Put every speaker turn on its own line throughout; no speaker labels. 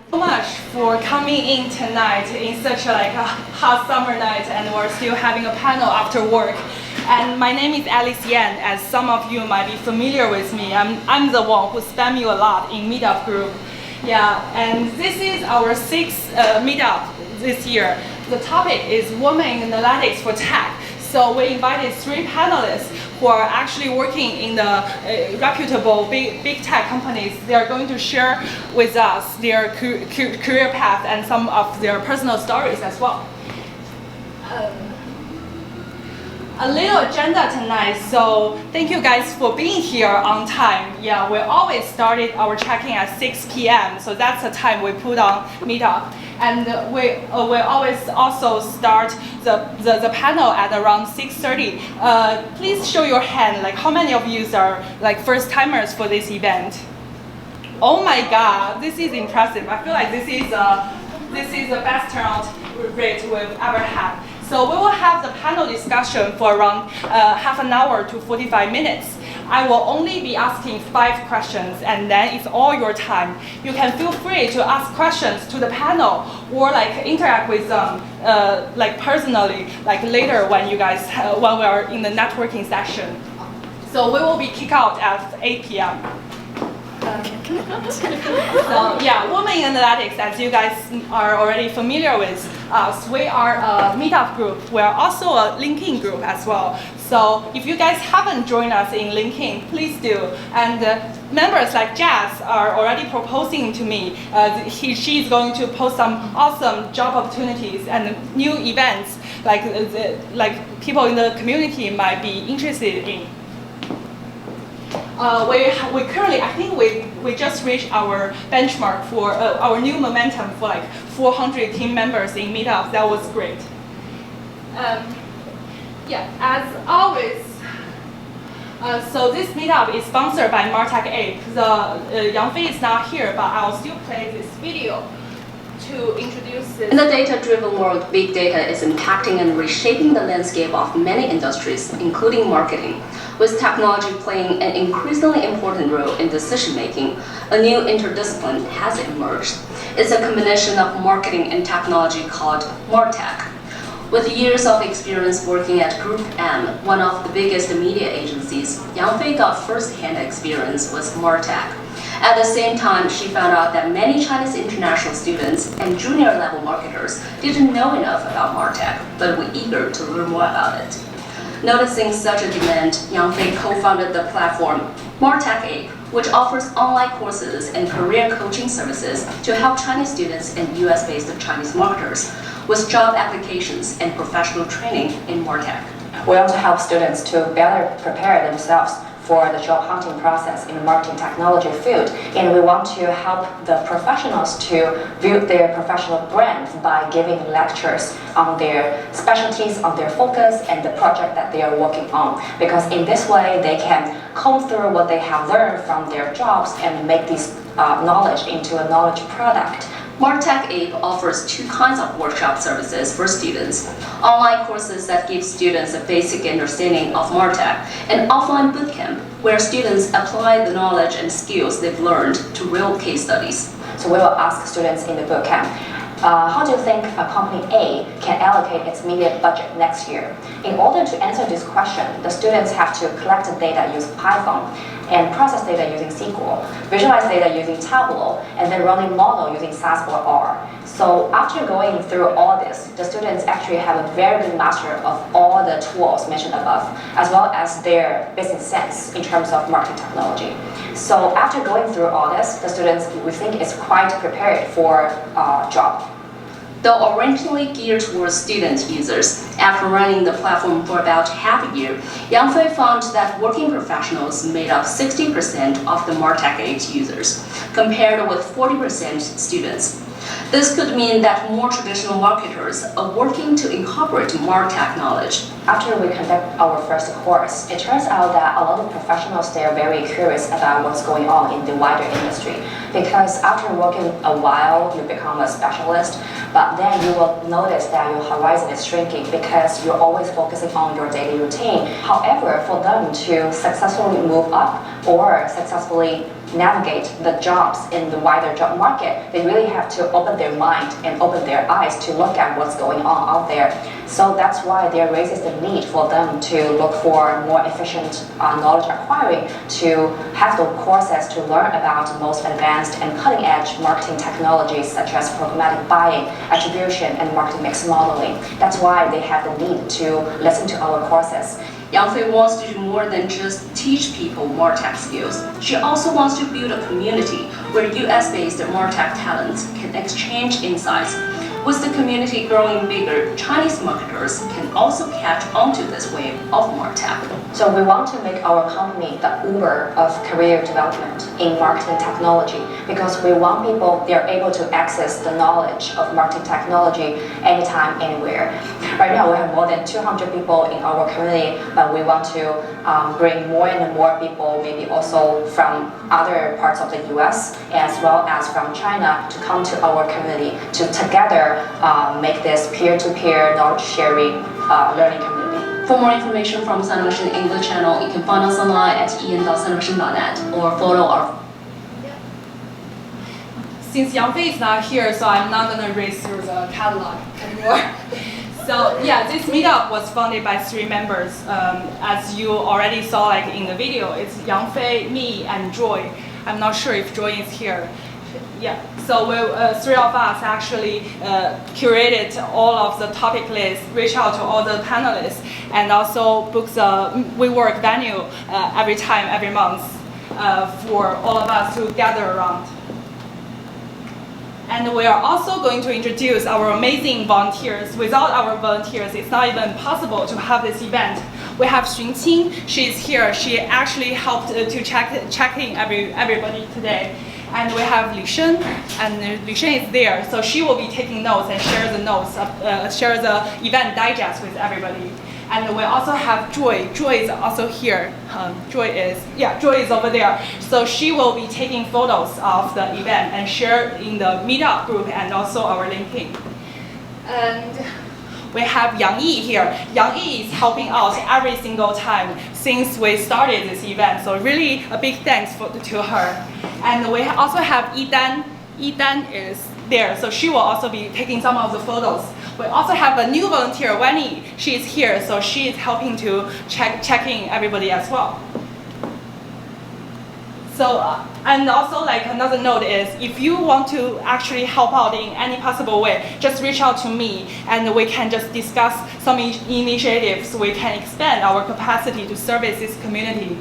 So much for coming in tonight in such a hot summer night, and we're still having a panel after work. And my name is Alice Yan, as some of you might be familiar with me. I'm the one who spam you a lot in Meetup group. Yeah, and this is our sixth Meetup this year. The topic is Women in Analytics for Tech. So we invited 3 panelists who are actually working in the reputable big tech companies. They are going to share with us their career path and some of their personal stories as well. A little agenda tonight, so thank you guys for being here on time. Yeah, we always started our check-in at 6 p.m., so that's the time we put on Meetup. And we always also start the panel at around 6:30. Please show your hand, how many of you are first timers for this event? Oh my God, this is impressive. I feel like this is the best turnout rate we've ever had. So we will have the panel discussion for around half an hour to 45 minutes. I will only be asking 5 questions, and then it's all your time. You can feel free to ask questions to the panel or interact with them personally, later when you guys when we are in the networking session. So we will be kicked out at 8 p.m. So yeah, Women in Analytics, as you guys are already familiar with us, we are a Meetup group. We are also a LinkedIn group as well. So if you guys haven't joined us in LinkedIn, please do. And members like Jazz are already proposing to me. She's going to post some awesome job opportunities and new events like people in the community might be interested in. We currently, I think we just reached our benchmark for our new momentum for 400 team members in Meetup. That was great. Yeah, as always, so this Meetup is sponsored by MarTechApe. Yang Fei is not here, but I'll still play this video to introduce this.
In the data-driven world, big data is impacting and reshaping the landscape of many industries, including marketing. With technology playing an increasingly important role in decision-making, a new interdiscipline has emerged. It's a combination of marketing and technology called MarTech. With years of experience working at Group M, one of the biggest media agencies, Yang Fei got first-hand experience with MarTech. At the same time, she found out that many Chinese international students and junior-level marketers didn't know enough about MarTech, but were eager to learn more about it. Noticing such a demand, Yang Fei co-founded the platform MarTechApe, which offers online courses and career coaching services to help Chinese students and US-based Chinese marketers with job applications and professional training in MarTech.
We want to help students to better prepare themselves for the job hunting process in the marketing technology field, and we want to help the professionals to build their professional brands by giving lectures on their specialties, on their focus, and the project that they are working on. Because in this way, they can comb through what they have learned from their jobs and make this knowledge into a knowledge product.
MarTechApe offers 2 kinds of workshop services for students: online courses that give students a basic understanding of MarTech, and offline bootcamp, where students apply the knowledge and skills they've learned to real case studies.
So we will ask students in the bootcamp, how do you think a company A can allocate its media budget next year? In order to answer this question, the students have to collect data using Python, and process data using SQL, visualize data using Tableau, and then run a model using SAS or R. So after going through all this, the students actually have a very good master of all the tools mentioned above, as well as their business sense in terms of marketing technology. So after going through all this, the students, we think, is quite prepared for a job.
Though originally geared towards student users, after running the platform for about half a year, Yang Fei found that working professionals made up 60% of the MarTechApe users, compared with 40% students. This could mean that more traditional marketers are working to incorporate MarTech knowledge.
After we conduct our first course, it turns out that a lot of professionals, they are very curious about what's going on in the wider industry. Because after working a while, you become a specialist, but then you will notice that your horizon is shrinking because you're always focusing on your daily routine. However, for them to successfully move up, or successfully navigate the jobs in the wider job market, they really have to open their mind and open their eyes to look at what's going on out there. So that's why there raises the need for them to look for more efficient knowledge acquiring, to have the courses to learn about the most advanced and cutting-edge marketing technologies such as programmatic buying, attribution, and marketing mix modeling. That's why they have the need to listen to our courses.
Yang Fei wants to do more than just teach people MarTech skills. She also wants to build a community where US-based MarTech talents can exchange insights. With the community growing bigger, Chinese marketers can also catch onto this wave of MarTech.
So we want to make our company the Uber of career development in marketing technology, because we want people, they're able to access the knowledge of marketing technology anytime, anywhere. Right now we have more than 200 people in our community, but we want to bring more and more people, maybe also from other parts of the US as well as from China, to come to our community to together make this peer-to-peer knowledge sharing learning community.
For more information from Sinovision English channel, you can find us online at ian.sinovision.net or follow our.
Since Yang Fei is not here, so I'm not gonna race through the catalog anymore. So yeah, this meetup was founded by 3 members. As you already saw, like in the video, it's Yang Fei, me, and Joy. I'm not sure if Joy is here. Yeah, so we, 3 of us actually curated all of the topic lists, reach out to all the panelists, and also book the WeWork venue every month for all of us to gather around. And we are also going to introduce our amazing volunteers. Without our volunteers, it's not even possible to have this event. We have Xunqing, she's here. She actually helped to check in everybody today. And we have Li Shen, and Li Shen is there, so she will be taking notes and share the notes, share the event digest with everybody. And we also have Joy. Joy is also here. Joy is over there. So she will be taking photos of the event and share in the Meetup group and also our LinkedIn. And we have Yang Yi here. Yang Yi is helping out every single time since we started this event. So really a big thanks to her. And we also have Yidan. Yidan is there, so she will also be taking some of the photos. We also have a new volunteer, Wenny. She is here, so she is helping to check in everybody as well. So, and also like another note is, if you want to actually help out in any possible way, just reach out to me and we can just discuss some initiatives. We can expand our capacity to service this community.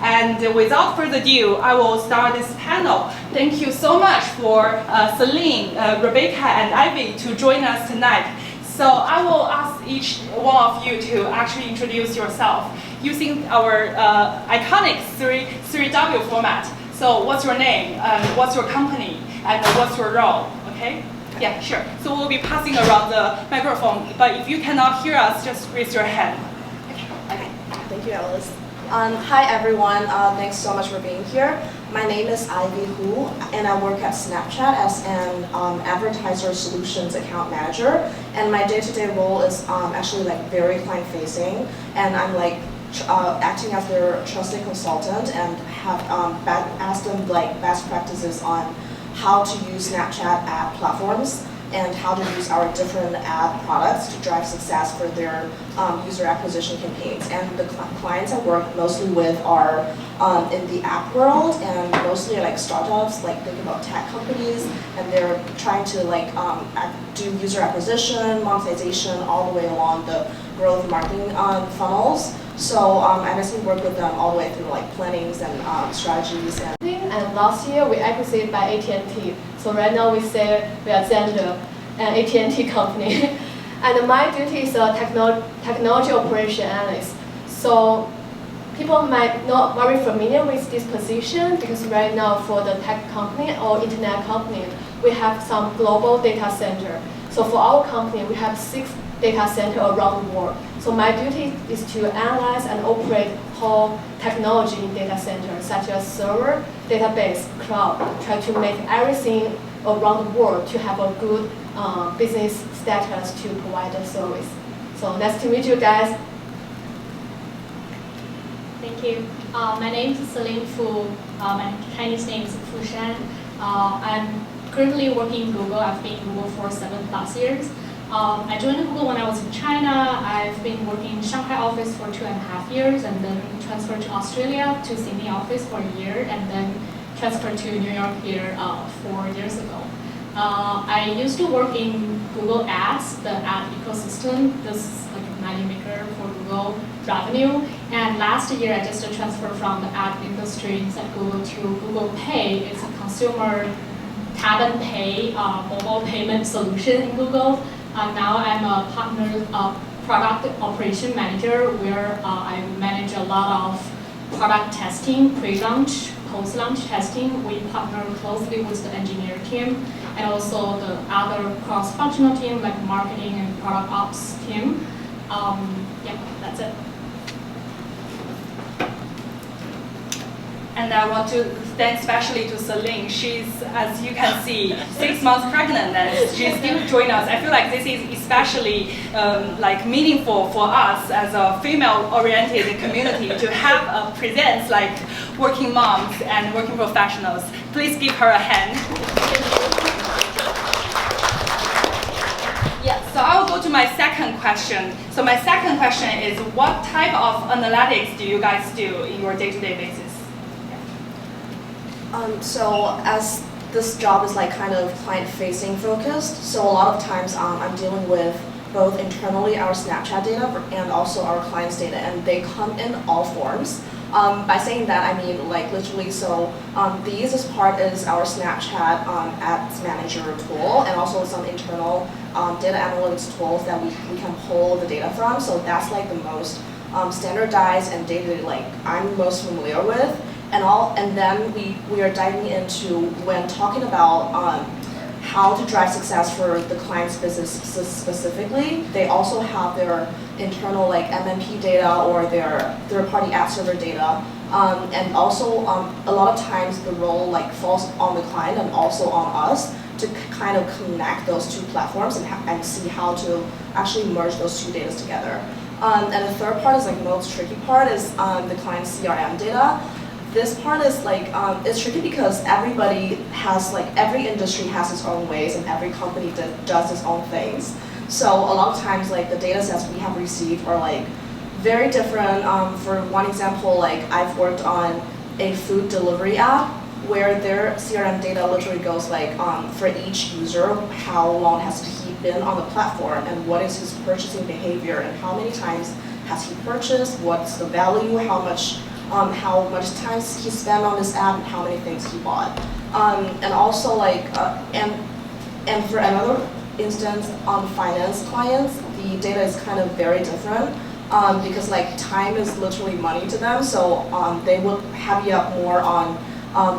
And without further ado, I will start this panel. Thank you so much for Celine, Rebecca, and Ivy to join us tonight. So I will ask each one of you to actually introduce yourself using our iconic 3W format. So what's your name, what's your company, and what's your role, okay? Yeah, sure. So we'll be passing around the microphone, but if you cannot hear us, just raise your hand.
Okay. Thank you, Alice. Hi everyone, thanks so much for being here. My name is Ivy Hu, and I work at Snapchat as an advertiser solutions account manager. And my day-to-day role is actually like very client-facing, and I'm like acting as their trusted consultant and have asked them like best practices on how to use Snapchat ad platforms and how to use our different ad products to drive success for their user acquisition campaigns. And the clients I work mostly with are in the app world, and mostly like startups, like think about tech companies, and they're trying to like do user acquisition, monetization, all the way along the growth marketing funnels. So I basically work with them all the way through like plannings and strategies.
And last year we acquired by AT&T. So right now we say we are Xandr, an AT&T company. And my duty is a technology operation analyst. So people might not very familiar with this position because right now for the tech company or internet company, we have some global data center. So for our company, we have 6 data centers around the world. So my duty is to analyze and operate whole technology in data centers, such as server, database, cloud, try to make everything around the world to have a good business status to provide a service. So nice to meet you guys.
Thank you. My name is Celine Fu. My Chinese name is Fu Shan. I'm currently working in Google. I've been in Google for 7+ years. I joined Google when I was in China. I've been working in Shanghai office for 2.5 years, and then transferred to Australia to Sydney office for a year, and then transferred to New York here 4 years ago. I used to work in Google Ads, the ad ecosystem. This is like a money maker for Google revenue. And last year, I just transferred from the ad industry inside Google to Google Pay. It's a consumer tap and pay mobile payment solution in Google. Now I'm a partner product operation manager, where I manage a lot of product testing, pre-launch, post-launch testing. We partner closely with the engineering team and also the other cross-functional team like marketing and product ops team. Yeah, that's it.
And I want to thank especially to Celine. She's, as you can see, 6 months pregnant, and she's still joining us. I feel like this is especially like meaningful for us as a female-oriented community to have a presence like working moms and working professionals. Please give her a hand. Yeah, so I will go to my second question. So my second question is, what type of analytics do you guys do in your day-to-day basis?
So as this job is like kind of client-facing focused, so a lot of times I'm dealing with both internally our Snapchat data and also our clients' data, and they come in all forms. By saying that, I mean like literally, so the easiest part is our Snapchat Ads Manager tool, and also some internal data analytics tools that we can pull the data from. So that's like the most standardized and data like I'm most familiar with. And then we are diving into, when talking about how to drive success for the client's business specifically, they also have their internal like MMP data or their third-party ad server data. And also a lot of times the role like falls on the client and also on us to kind of connect those two platforms and see how to actually merge those two data together. And the third part is like the most tricky part is the client's CRM data. This part is like, it's tricky because everybody has like, every industry has its own ways and every company does its own things. So a lot of times like the data sets we have received are like very different. For one example, like I've worked on a food delivery app where their CRM data literally goes like for each user, how long has he been on the platform and what is his purchasing behavior and how many times has he purchased, what's the value, how much time he spent on this app and how many things he bought. And also like, and for another instance on finance clients, the data is kind of very different because like time is literally money to them. So they would have you up more on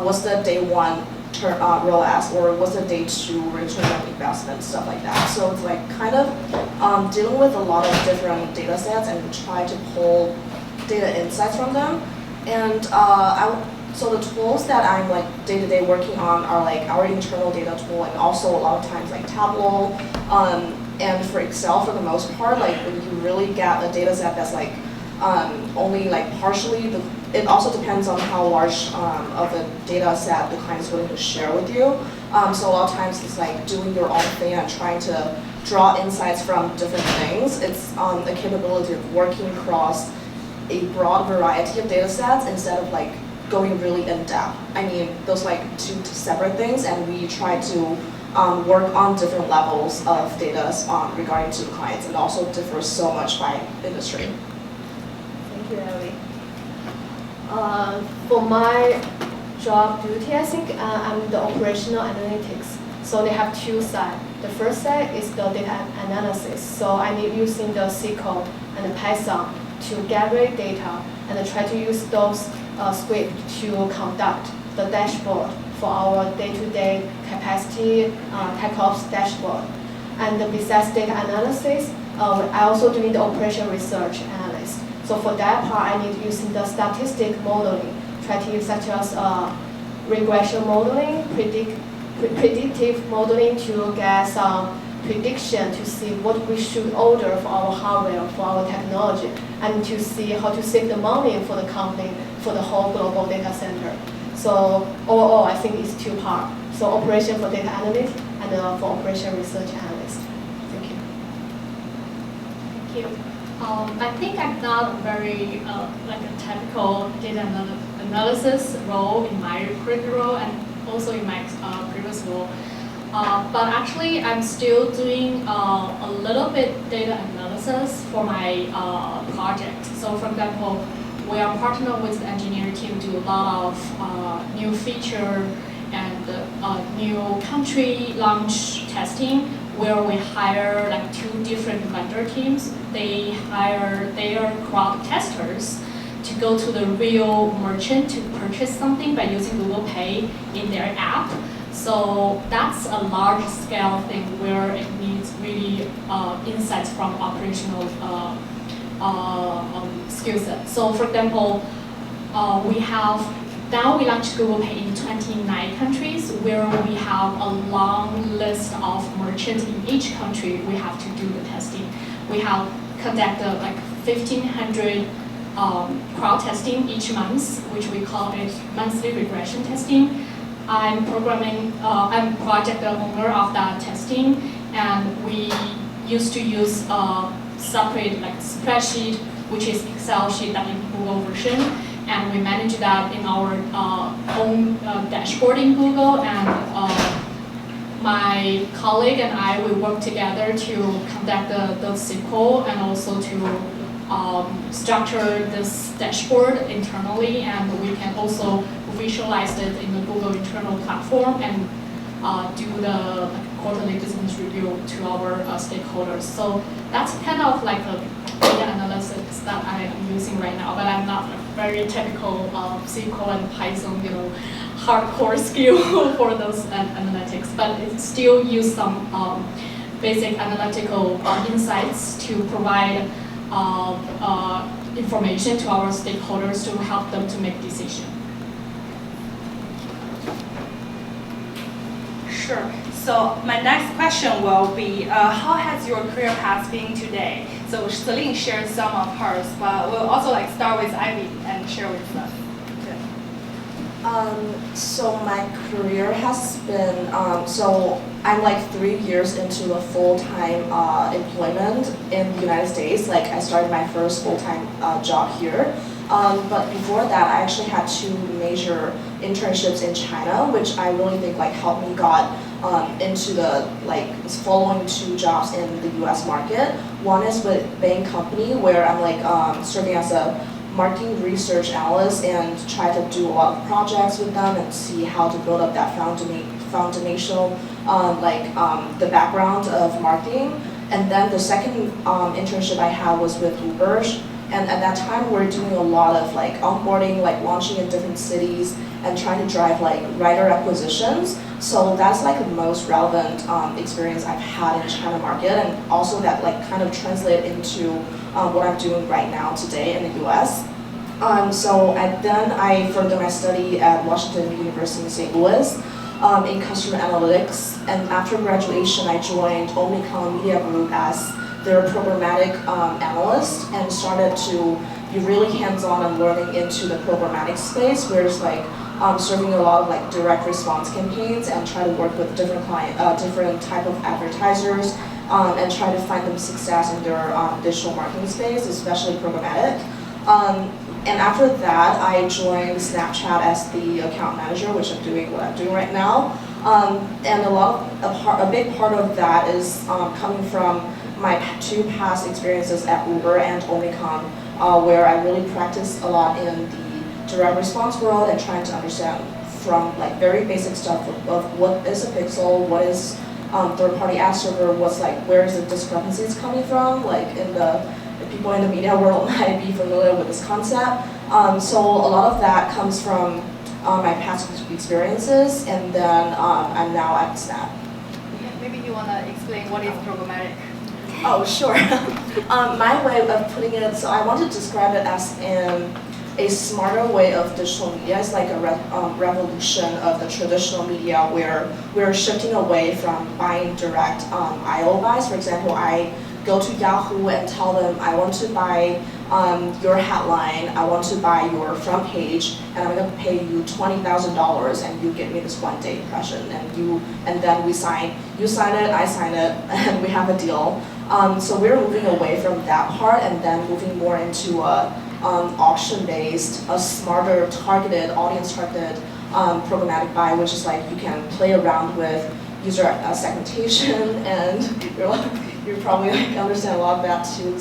what's the day one ROAS or what's the day two return on investment, stuff like that. So it's like kind of dealing with a lot of different data sets and try to pull data insights from them. And so the tools that I'm like day-to-day working on are like our internal data tool and also a lot of times like Tableau. And for Excel for the most part, like when you really get a data set that's like only like partially, it also depends on how large of a data set the client is willing to share with you. So a lot of times it's like doing your own thing and trying to draw insights from different things. It's the capability of working across a broad variety of data sets instead of like going really in depth. I mean, those like two separate things, and we try to work on different levels of data regarding to the clients, and also differs so much by industry.
Thank you, Ellie. For my job duty, I think I'm the operational analytics. So they have two sides. The first side is the data analysis. So I need using the SQL and the Python to gather data and try to use those scripts to conduct the dashboard for our day-to-day capacity tech ops dashboard. And besides data analysis, I also doing the operation research analyst. So for that part, I need using the statistic modeling, try to use such as regression modeling, predictive modeling to get some prediction to see what we should order for our hardware, for our technology, and to see how to save the money for the company for the whole global data center. So overall, I think it's two parts. So operation for data analyst and for operation research analyst. Thank you.
Thank you. I think I'm not very like a typical data analysis role in my current role and also in my previous role. But actually, I'm still doing a little bit data analysis for my project. So for example, we are partnering with the engineering team to do a lot of new feature and new country launch testing, where we hire like 2 different vendor teams. They hire their crowd testers to go to the real merchant to purchase something by using Google Pay in their app. So that's a large scale thing where it needs really insights from operational skill set. So for example, now we launched Google Pay in 29 countries, where we have a long list of merchants in each country we have to do the testing. We have conducted like 1,500 crowd testing each month, which we call it monthly regression testing. I'm project owner of that testing, and we used to use a separate like spreadsheet, which is Excel sheet that in Google version, and we manage that in our own dashboard in Google. And my colleague and I, we work together to conduct the SQL and also to structure this dashboard internally, and we can also visualize it in the Google internal platform and do the quarterly business review to our stakeholders. So that's kind of like a data analysis that I am using right now, but I'm not a very technical SQL and Python, hardcore skill for those analytics, but it still use some basic analytical insights to provide information to our stakeholders to help them to make decisions.
Sure. So my next question will be, how has your career path been today? So Celine shared some of hers, but we'll also start with Ivy and share with us.
So my career has been, so I'm 3 years into a full-time employment in the United States. I started my first full-time job here. But before that, I actually had 2 major internships in China, which I really think helped me got into the following 2 jobs in the U.S. market. One is with Bain Company, where I'm serving as a marketing research analyst and try to do a lot of projects with them and see how to build up that foundational, the background of marketing. And then the second internship I had was with Uber. And at that time, we're doing a lot of onboarding, launching in different cities and trying to drive rider acquisitions. So that's the most relevant experience I've had in China market, and also that kind of translate into what I'm doing right now today in the US. Then I furthered my study at Washington University in St. Louis in customer analytics. And after graduation, I joined Omnicom Media Group as their programmatic analyst and started to be really hands-on and learning into the programmatic space, where it's serving a lot of direct response campaigns and try to work with different type of advertisers and try to find them success in their digital marketing space, especially programmatic. And after that, I joined Snapchat as the account manager, which I'm doing what I'm doing right now. And a big part of that is coming from my 2 past experiences at Uber and Omnicom, where I really practiced a lot in the direct response world and trying to understand from very basic stuff of what is a pixel, what is third-party ad server, what's where is the discrepancies coming from, in the people in the media world might be familiar with this concept. So a lot of that comes from my past experiences, and then I'm now at Snap.
Maybe you want to explain what is programmatic?
Oh, sure. My way of putting it, so I want to describe it as a smarter way of digital media. It's like a revolution of the traditional media where we're shifting away from buying direct IO buys. For example, I go to Yahoo and tell them I want to buy your headline, I want to buy your front page, and I'm going to pay you $20,000, and you give me this one-day impression, and then we sign. You sign it, I sign it, and we have a deal. So we're moving away from that part, and then moving more into a auction-based, a smarter, targeted, audience-targeted programmatic buy, which is like you can play around with user segmentation, and you probably understand a lot of that too.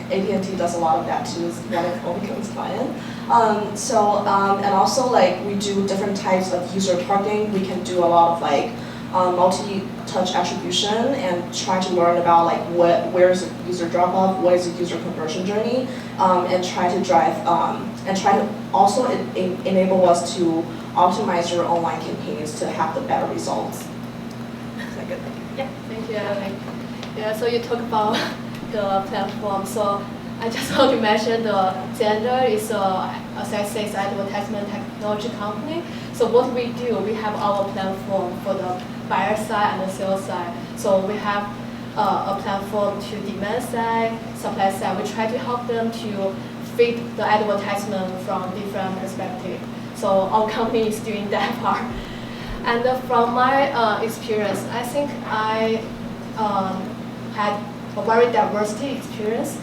AT&T does a lot of that too when it only becomes client. And also like we do different types of user targeting. We can do a lot of like multi-touch attribution and try to learn about like where's the user drop off, what is the user conversion journey, and try to drive and try to also enable us to optimize your online campaigns to have the better results. Is that good?
Yeah, thank you. Yeah, so you talk about the platform. So I just want to mention the Xandr is as I say, advertisement technology company. So what we do, we have our platform for the buyer side and the sales side. So we have a platform to demand side, supply side. We try to help them to fit the advertisement from different perspectives. So our company is doing that part. And from my experience, I think I had a very diversity experience.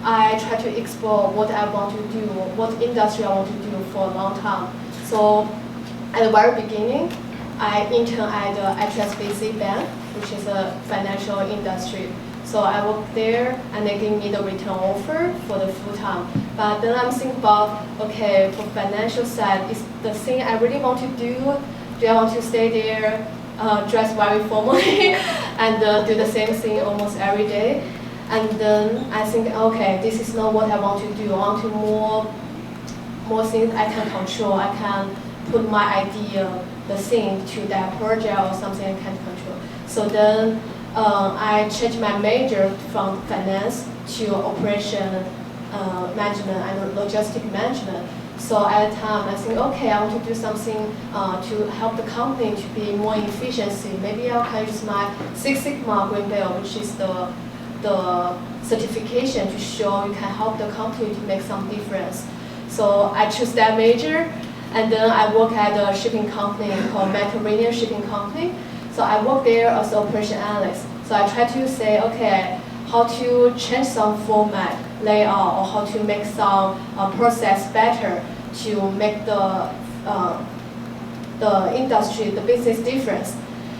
I try to explore what I want to do, what industry I want to do for a long time. So at the very beginning, I interned at the HSBC Bank, which is a financial industry. So I worked there, and they gave me the return offer for the full time. But then I'm thinking about, okay, for financial side, is the thing I really want to do? Do I want to stay there, dress very formally, and do the same thing almost every day? And then I think, okay, this is not what I want to do. I want to more things I can control. I can put my idea, the thing, to that project or something I can control. So then I changed my major from finance to operation management and logistic management. So at the time, I think, okay, I want to do something to help the company to be more efficiency. Maybe I can use my Six Sigma Green Belt, which is the certification to show you can help the company to make some difference. So I choose that major, and then I work at a shipping company called Mediterranean Shipping Company. So I work there as an operation analyst. So I try to say, okay, how to change some format, layout, or how to make some process better to make the industry, the business difference.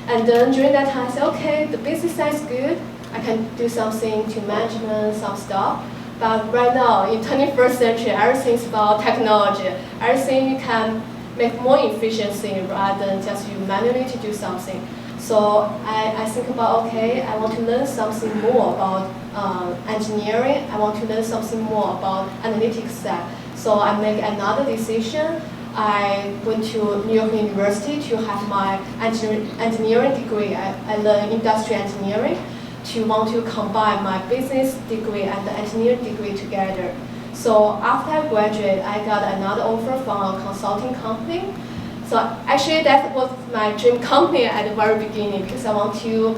And then during that time, I said, okay, the business side is good. I can do something to management, some stuff. But right now, in 21st century, everything's about technology. Everything you can make more efficiency rather than just you manually to do something. So I think about, okay, I want to learn something more about engineering. I want to learn something more about analytics side. So I make another decision. I went to New York University to have my engineering degree. I learned industrial engineering to want to combine my business degree and the engineering degree together. So after I graduated, I got another offer from a consulting company. So actually that was my dream company at the very beginning because I want to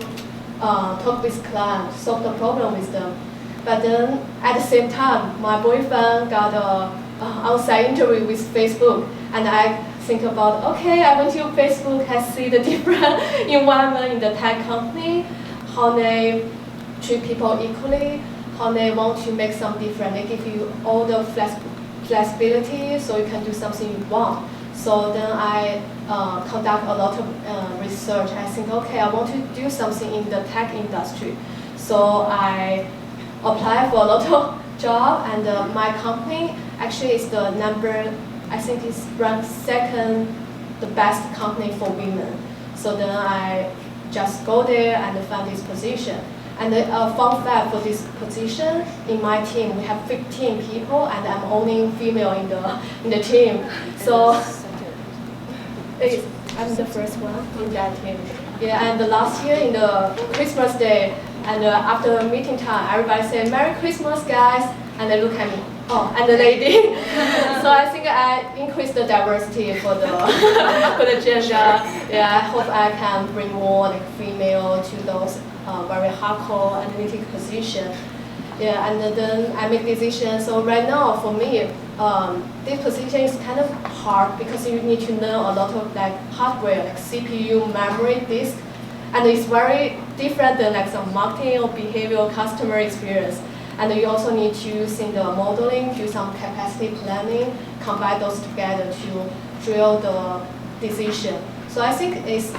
talk with clients, solve the problem with them. But then at the same time, my boyfriend got an on-site interview with Facebook, and I think about, okay, I went to Facebook, I see the different environment in the tech company, how they treat people equally, how they want to make some difference. They give you all the flexibility so you can do something you want. So then I conduct a lot of research. I think, okay, I want to do something in the tech industry. So I applied for a lot of jobs, and my company actually is the number, I think it's ranked second, the best company for women. So then I just go there and find this position. And the fun fact for this position, in my team, we have 15 people, and I'm only female in the team. So I'm the first one in that team. Yeah, and the last year in the Christmas day, and after meeting time, everybody say, "Merry Christmas, guys," and they look at me. Oh, and the lady. So I think I increased the diversity for the for the gender. Yeah, I hope I can bring more like female to those very hardcore analytic position. Yeah, and then I make decisions. So right now for me, this position is kind of hard because you need to know a lot of like hardware, like CPU, memory, disk, and it's very different than like some marketing or behavioral customer experience. And you also need to think the modeling, do some capacity planning, combine those together to drill the decision. So I think it's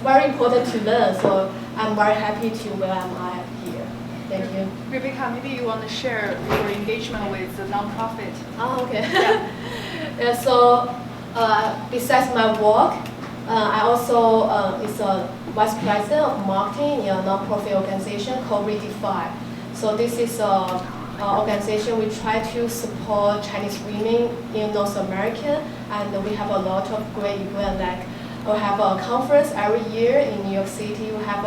very important to learn. So I'm very happy to where I'm at here. Thank you.
Rebecca, maybe you want to share your engagement with the nonprofit.
Oh, okay. Yeah, so besides my work, I also is a vice president of marketing in a nonprofit organization called Redefine. So this is an organization we try to support Chinese women in North America, and we have a lot of great events. Like we have a conference every year in New York City. We have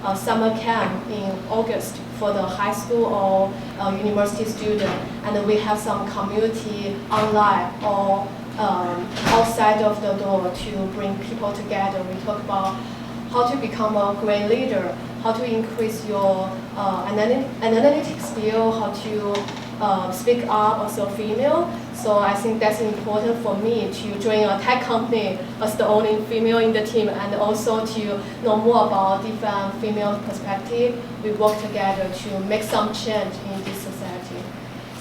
a summer camp in August for the high school or university student, and we have some community online or outside of the door to bring people together. We talk about how to become a great leader, how to increase your analytic skill, how to speak up as a female. So I think that's important for me to join a tech company as the only female in the team, and also to know more about different female perspective. We work together to make some change in this society.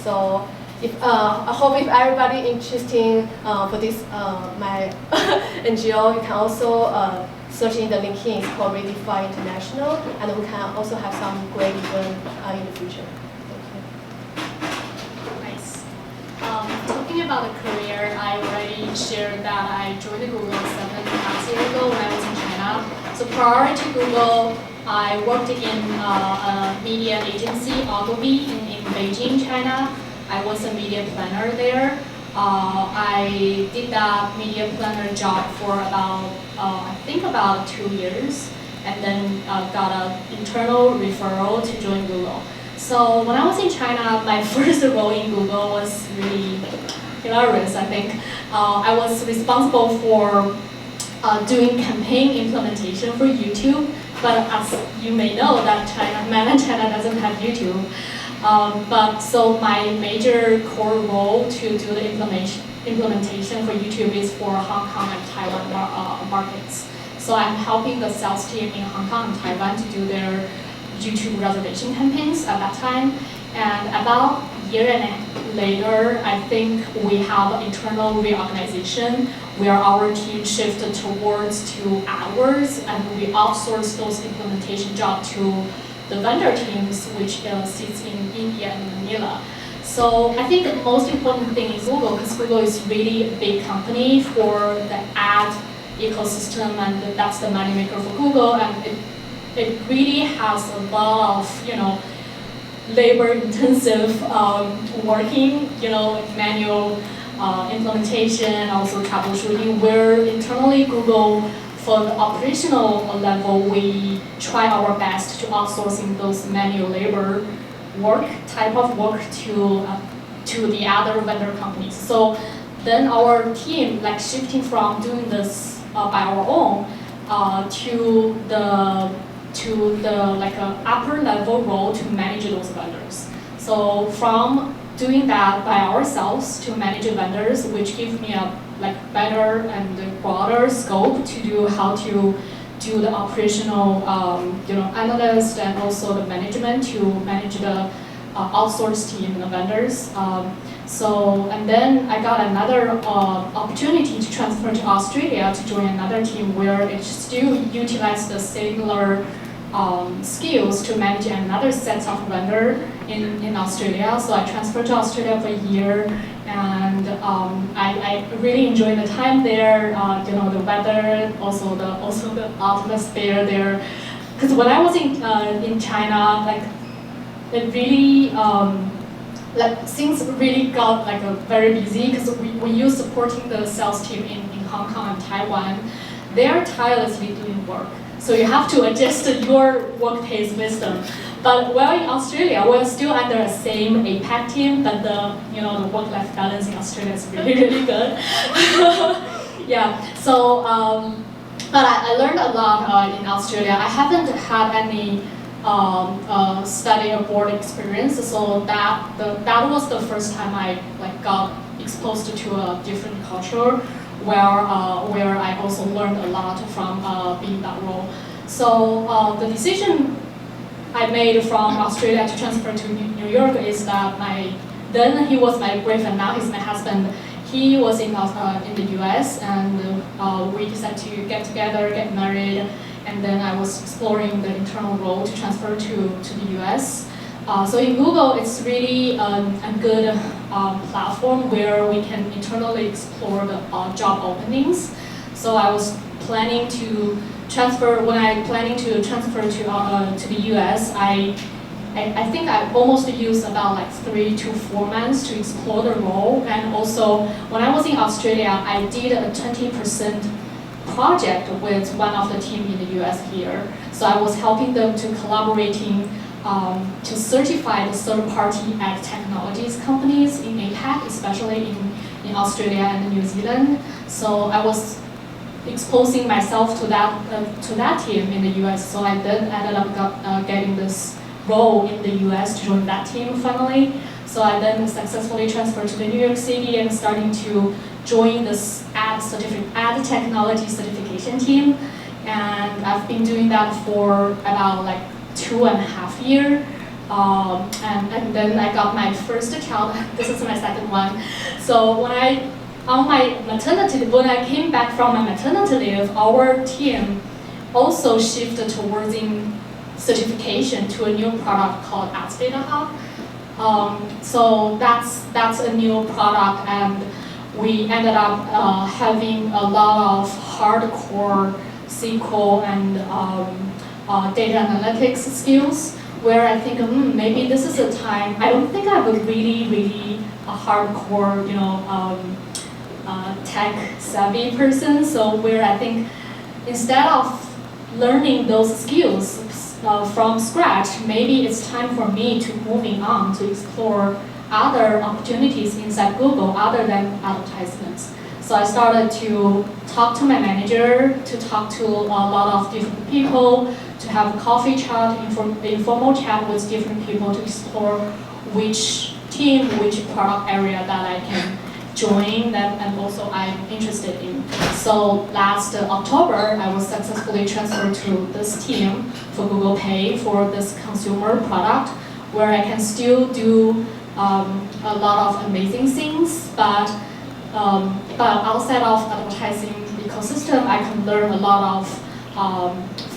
So I hope if everybody interested for this my NGO, you can also search in the LinkedIn. It's called Redefine International, and we can also have some great event in the future.
Nice. Talking about the career, I already shared that I joined Google 7.5 years ago when I was in China. So prior to Google, I worked in a media agency, Ogilvy, in Beijing, China. I was a media planner there. I did that media planner job for about, I think about 2 years, and then got an internal referral to join Google. So when I was in China, my first role in Google was really hilarious, I think. I was responsible for doing campaign implementation for YouTube, but as you may know, that mainland China doesn't have YouTube. But so my major core role to do the implementation for YouTube is for Hong Kong and Taiwan markets. So I'm helping the sales team in Hong Kong and Taiwan to do their YouTube reservation campaigns at that time. And about a year and a half later, I think we have internal reorganization where our team shifted towards to AdWords, and we outsource those implementation jobs to the vendor teams, which sits in India and Manila. So I think the most important thing is Google, because Google is really a big company for the ad ecosystem, and that's the moneymaker for Google, and it really has a lot of labor-intensive working, manual implementation, also troubleshooting, where internally Google, for the operational level, we try our best to outsourcing those manual labor type of work to the other vendor companies. So then our team shifting from doing this by our own to the upper level role to manage those vendors. So from doing that by ourselves to manage vendors, which gives me a better and broader scope to do how to do the operational analyst and also the management to manage the outsourced team and the vendors. And then I got another opportunity to transfer to Australia to join another team where it still utilizes the similar skills to manage another set of vendor in Australia. So I transferred to Australia for a year, and I really enjoyed the time there. The weather, also the atmosphere there. Because when I was in China, it really things really got very busy because we used supporting the sales team in Hong Kong and Taiwan. They are tirelessly doing work. So you have to adjust your work pace with them. But while in Australia, we're still under the same APAC team, but the work-life balance in Australia is really, really good. Yeah, so, but I learned a lot in Australia. I haven't had any study abroad experience, so that was the first time I got exposed to a different culture, where I also learned a lot from being that role. So the decision I made from Australia to transfer to New York is that then he was my boyfriend, now he's my husband. He was in the US, and we decided to get together, get married, and then I was exploring the internal role to transfer to the US. So in Google, it's really a good platform where we can internally explore the job openings. So I was planning to transfer, when I planning to transfer to the US, I think I almost used about 3 to 4 months to explore the role. And also, when I was in Australia, I did a 20% project with one of the team in the US here. So I was helping them to collaborating to certify the third-party ad technologies companies in APAC, especially in Australia and New Zealand. So I was exposing myself to that team in the US. So I then ended up getting this role in the US to join that team finally. So I then successfully transferred to the New York City and starting to join this ad technology certification team. And I've been doing that for about 2.5 years. And then I got my first child. This is my second one. So when I came back from my maternity leave, our team also shifted towards certification to a new product called Ads Data Hub. So that's a new product, and we ended up having a lot of hardcore SQL and data analytics skills, where I think maybe this is a time. I don't think I'm a really a hardcore tech savvy person. So where I think instead of learning those skills from scratch, maybe it's time for me to moving on to explore other opportunities inside Google other than advertisements. So I started to talk to my manager, to talk to a lot of different people, to have a coffee chat, informal chat with different people to explore which team, which product area that I can join that, and also I'm interested in. So last October, I was successfully transferred to this team for Google Pay for this consumer product, where I can still do a lot of amazing things, but outside of advertising ecosystem, I can learn a lot of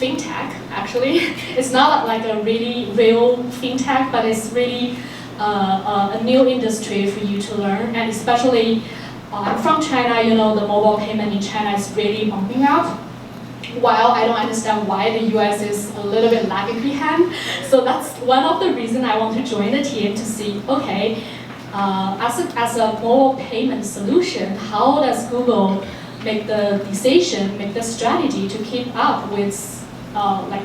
fintech. Actually, it's not like a really real fintech, but it's really a new industry for you to learn, and especially I'm from China. The mobile payment in China is really bumping up. While I don't understand why the US is a little bit lagging behind, so that's one of the reasons I want to join the team to see, okay, as a mobile payment solution, how does Google make the decision, make the strategy to keep up with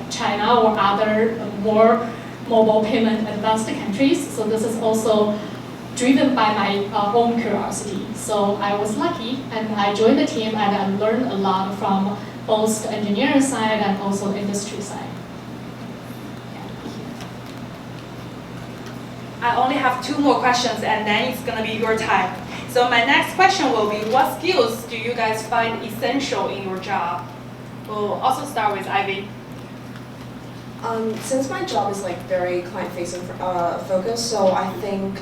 China or other more mobile payment advanced countries? So this is also driven by my own curiosity. So I was lucky, and I joined the team, and I learned a lot from both the engineering side and also the industry side.
I only have 2 more questions, and then it's gonna be your time. So my next question will be, what skills do you guys find essential in your job? We'll also start with Ivy.
Since my job is very client-facing focused, so I think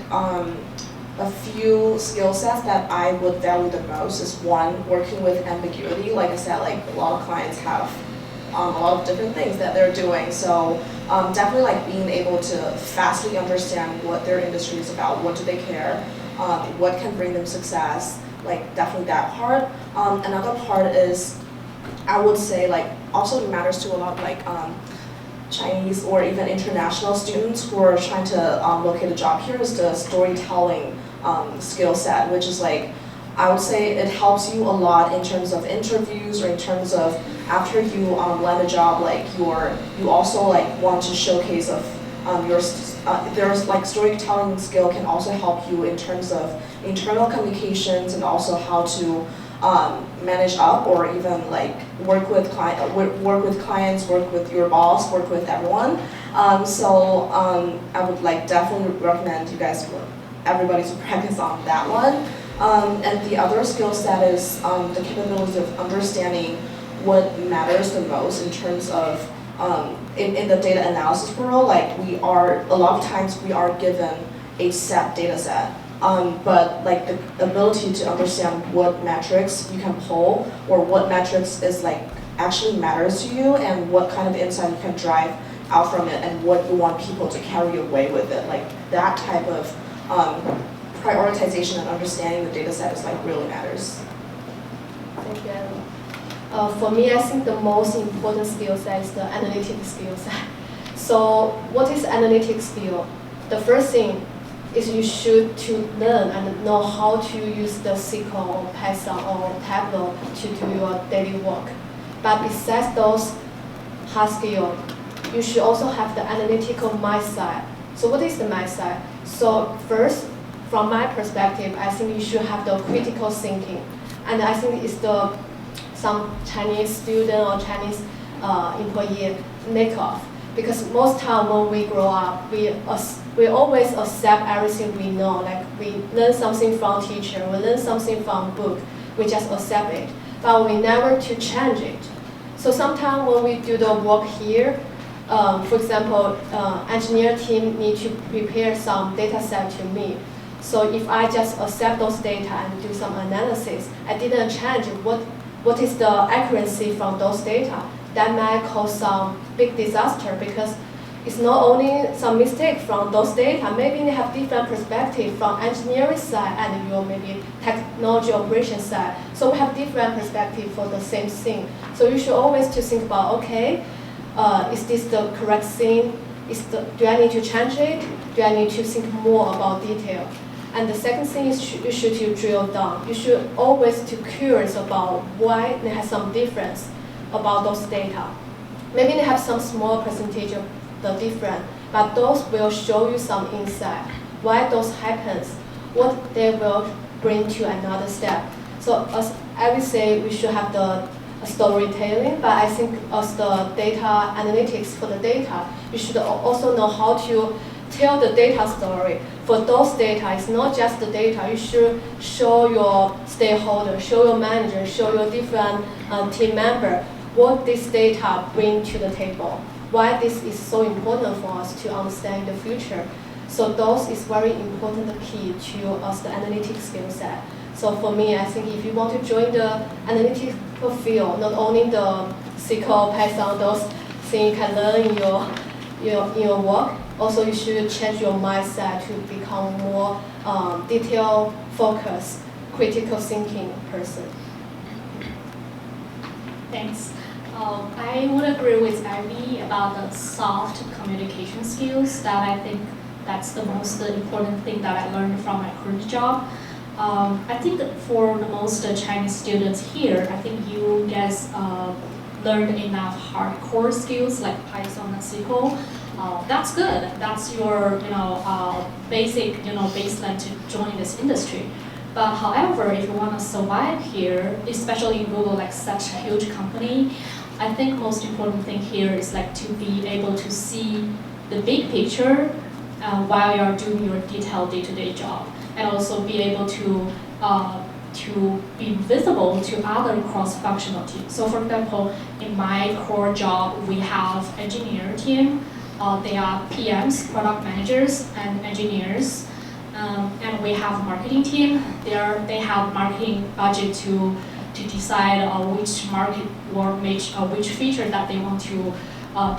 a few skill sets that I would value the most is one, working with ambiguity. Like I said, a lot of clients have a lot of different things that they're doing. So definitely being able to fastly understand what their industry is about, what do they care, what can bring them success. Definitely that part. Another part is, I would say also it matters to a lot of Chinese or even international students who are trying to locate a job here, is the storytelling skill set, which is I would say it helps you a lot in terms of interviews, or in terms of after you land a job, you also want to showcase of there's like storytelling skill can also help you in terms of internal communications and also how to manage up or even like work with clients, work with your boss, work with everyone. I would like definitely recommend you guys, everybody to practice on that one. And the other skill set is the capability of understanding what matters the most in terms of in the data analysis world. Like a lot of times we are given a set data set. But like the ability to understand what metrics you can pull or what metrics is like actually matters to you and what kind of insight you can drive out from it and what you want people to carry away with it. Like that type of prioritization and understanding the data set is like really matters.
Thank you. For me, I think the most important skill set is the analytic skill set. So what is analytic skill? The first thing is you should to learn and know how to use the SQL or Python or Tableau to do your daily work. But besides those hard skills, you should also have the analytical mindset. So what is the mindset? So first, from my perspective, I think you should have the critical thinking. And I think it's some Chinese student or Chinese employee make off. Because most time when we grow up, we always accept everything we know. Like we learn something from teacher, we learn something from book, we just accept it. But we never to change it. So sometimes when we do the work here, for example, engineer team need to prepare some data set to me. So if I just accept those data and do some analysis, I didn't change what is the accuracy from those data. That might cause some big disaster because it's not only some mistake from those data, maybe they have different perspective from engineering side and your maybe technology operation side. So we have different perspective for the same thing. So you should always to think about, okay, is this the correct thing? Do I need to change it? Do I need to think more about detail? And the second thing is you should to drill down. You should always to curious about why they have some difference about those data. Maybe they have some small percentage of the difference, but those will show you some insight. Why those happens, what they will bring to another step. So as I would say, we should have the storytelling, but I think as the data analytics for the data, you should also know how to tell the data story. For those data, it's not just the data. You should show your stakeholders, show your manager, show your different team member what this data bring to the table, why this is so important for us to understand the future. So those is very important key to us the analytic skill set. So for me, I think if you want to join the analytical field, not only the SQL, Python, those things you can learn in your work, also you should change your mindset to become more detail focused, critical thinking person.
Thanks. I would agree with Ivy about the soft communication skills. That I think that's the most important thing that I learned from my current job. I think for the most Chinese students here, I think you guys learned enough hardcore skills like Python and SQL. That's good. That's your basic baseline to join this industry. But however, if you want to survive here, especially in Google, like such a huge company, I think most important thing here is like to be able to see the big picture while you're doing your detailed day-to-day job, and also be able to be visible to other cross-functional teams. So for example, in my core job, we have engineer team. They are PMs, product managers, and engineers. And we have marketing team. They have marketing budget to decide which market or which feature that they want to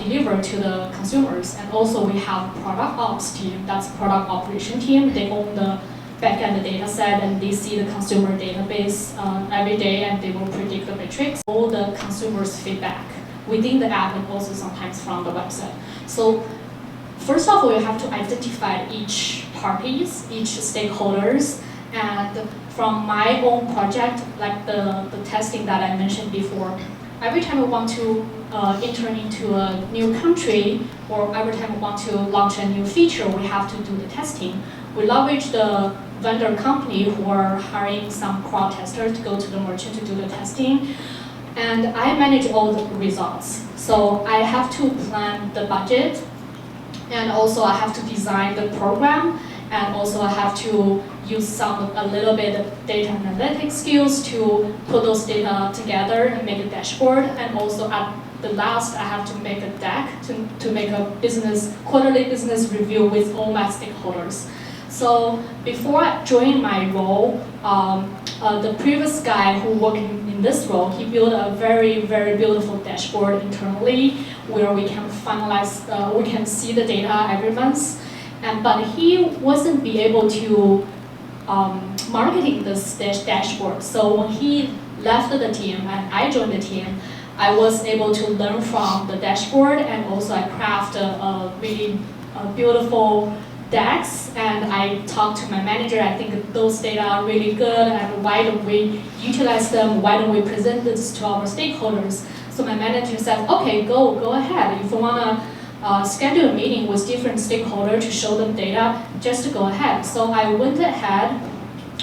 deliver to the consumers. And also we have product ops team. That's product operation team. They own the backend data set and they see the consumer database every day and they will predict the metrics. All the consumers' feedback within the app and also sometimes from the website. So first of all, you have to identify each parties, each stakeholders, and from my own project, like the testing that I mentioned before, every time we want to enter into a new country, or every time we want to launch a new feature, we have to do the testing. We leverage the vendor company who are hiring some crowd testers to go to the merchant to do the testing. And I manage all the results. So I have to plan the budget, and also I have to design the program, and also I have to use a little bit of data analytics skills to put those data together and make a dashboard. And also at the last, I have to make a deck to make a quarterly business review with all my stakeholders. So before I joined my role, the previous guy who worked in this role, he built a very, very beautiful dashboard internally where we can finalize, we can see the data every month. But he wasn't be able to marketing this dashboard. So when he left the team and I joined the team, I was able to learn from the dashboard, and also I craft a really beautiful decks, and I talked to my manager. I think those data are really good, and why don't we utilize them? Why don't we present this to our stakeholders? So my manager said, okay, go ahead. If you want to schedule a meeting with different stakeholders to show them data, just go ahead. So I went ahead.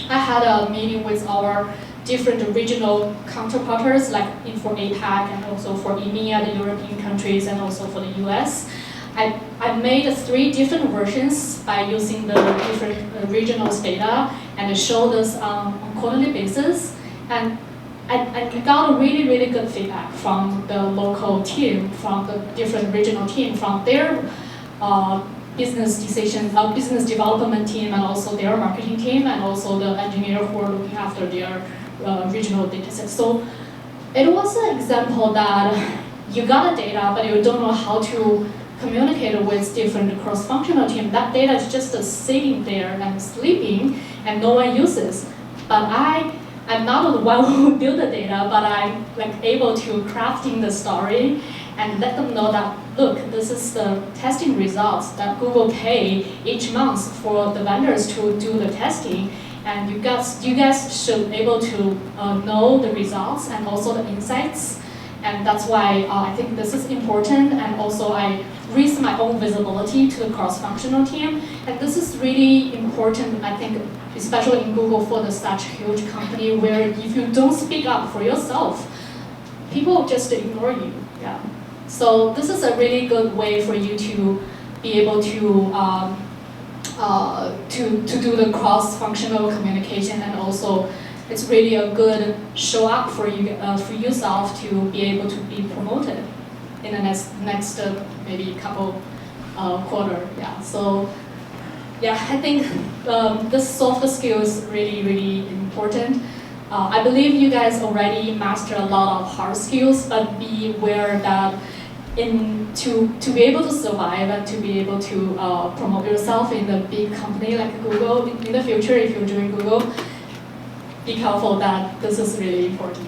I had a meeting with our different regional counterparts, like for APAC and also for EMEA, the European countries, and also for the US. I made 3 different versions by using the different regional data and show this on quarterly basis. And I got a really, really good feedback from the local team, from the different regional team, from their business development team, and also their marketing team, and also the engineer who are looking after their regional data sets. So it was an example that you got the data, but you don't know how to communicate with different cross-functional teams. That data is just sitting there and sleeping, and no one uses. But I'm not the one who built the data, but I'm able to crafting the story and let them know that, look, this is the testing results that Google pay each month for the vendors to do the testing. And you guys should be able to know the results and also the insights. And that's why I think this is important. And also I raise my own visibility to the cross-functional team. And this is really important, I think, especially in Google for such huge company, where if you don't speak up for yourself, people just ignore you. Yeah. So this is a really good way for you to be able to do the cross-functional communication, and also it's really a good show up for you for yourself to be able to be promoted in the next maybe couple quarter. Yeah. So yeah, I think this soft skill is really, really important. I believe you guys already master a lot of hard skills, but be aware that to be able to survive and to be able to promote yourself in a big company like Google in the future, if you're doing Google, be careful that this is really important.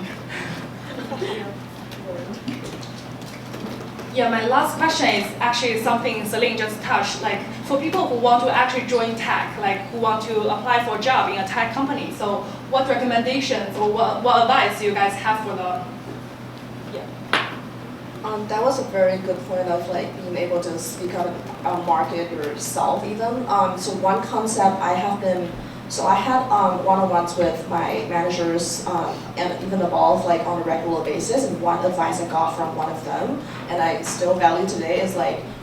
Yeah, my last question is actually something Celine just touched. Like for people who want to actually join tech, like who want to apply for a job in a tech company, so what recommendations or what advice do you guys have for them?
That was a very good point of being able to speak out and market yourself even. So one concept I had one-on-ones with my managers and even above on a regular basis, and one advice I got from one of them, and I still value today, is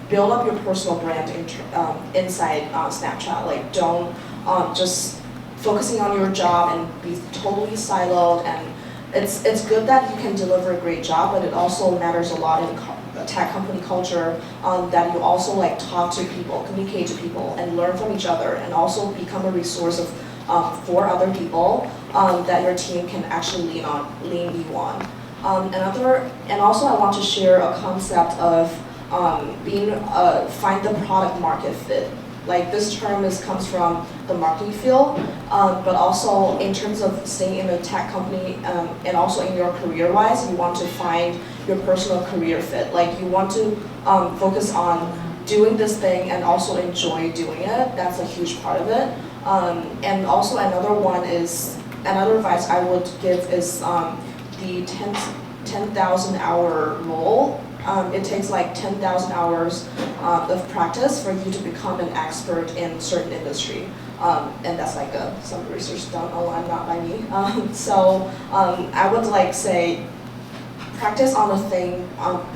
build up your personal brand inside Snapchat. Don't just focusing on your job and be totally siloed. And it's good that you can deliver a great job, but it also matters a lot in tech company culture that you also talk to people, communicate to people, and learn from each other, and also become a resource for other people that your team can actually lean you on. And also I want to share a concept of find the product market fit. This term comes from the marketing field, but also in terms of staying in a tech company and also in your career-wise, you want to find your personal career fit. You want to focus on doing this thing and also enjoy doing it. That's a huge part of it. And also another advice I would give is the 10,000 hour role. It takes like 10,000 hours of practice for you to become an expert in certain industry. And that's like some research done online, not by me. I would like say practice on the thing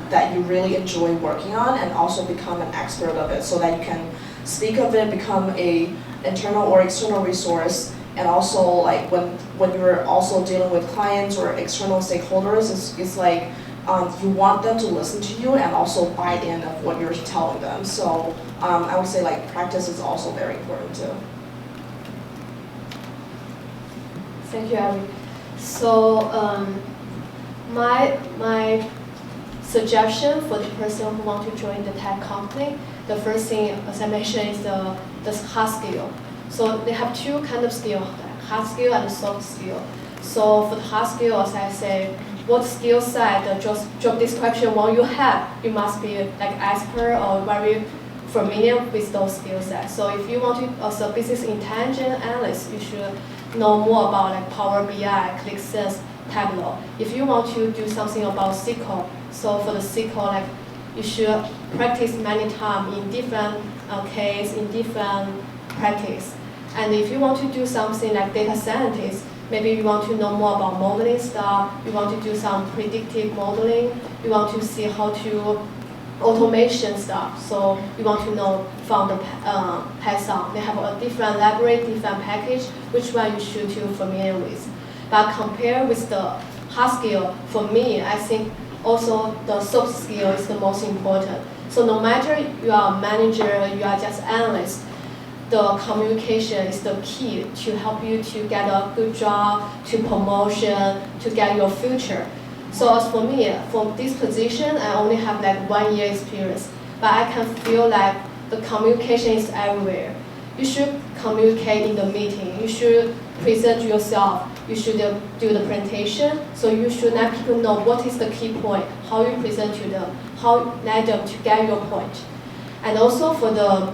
that you really enjoy working on and also become an expert of it so that you can speak of it, become a internal or external resource. And also like when you're also dealing with clients or external stakeholders, it's like you want them to listen to you and also buy in of what you're telling them. So I would say like practice is also very important too.
Thank you, Abby. So my suggestion for the person who want to join the tech company, the first thing, as I mentioned, is the hard skill. So they have two kind of skill, hard skill and soft skill. So for the hard skill, as I say, what skill set the job description one you have, you must be like expert or very familiar with those skill sets. So if you want to, as a business intelligence analyst, you should know more about like Power BI, ClickSense, Tableau. If you want to do something about SQL, so for the SQL, like you should practice many times in different case, in different practice. And if you want to do something like data scientist, maybe you want to know more about modeling stuff, you want to do some predictive modeling, you want to see how to automation stuff. So you want to know from the Python. They have a different library, different package, which one you should be familiar with. But compared with the hard skill, for me, I think also the soft skill is the most important. So no matter you are a manager, you are just analyst, the communication is the key to help you to get a good job, to promotion, to get your future. So as for me, for this position, I only have like 1 year experience, but I can feel like the communication is everywhere. You should communicate in the meeting. You should present yourself. You should do the presentation. So you should let people know what is the key point, how you present to them, how let them to get your point. And also for the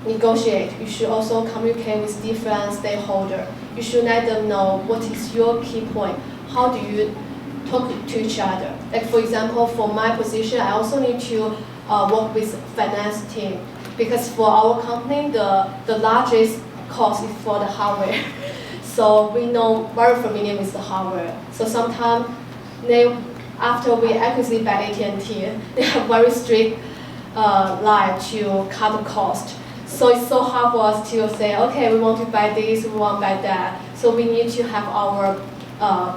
negotiate, you should also communicate with different stakeholders. You should let them know what is your key point. How do you talk to each other? Like for example, for my position, I also need to work with finance team because for our company, the largest cost is for the hardware. So we know very familiar with the hardware. So sometimes after we acquisition by AT&T, they have very strict line to cut the cost. So it's so hard for us to say, okay, we want to buy this, we want to buy that. So we need to have our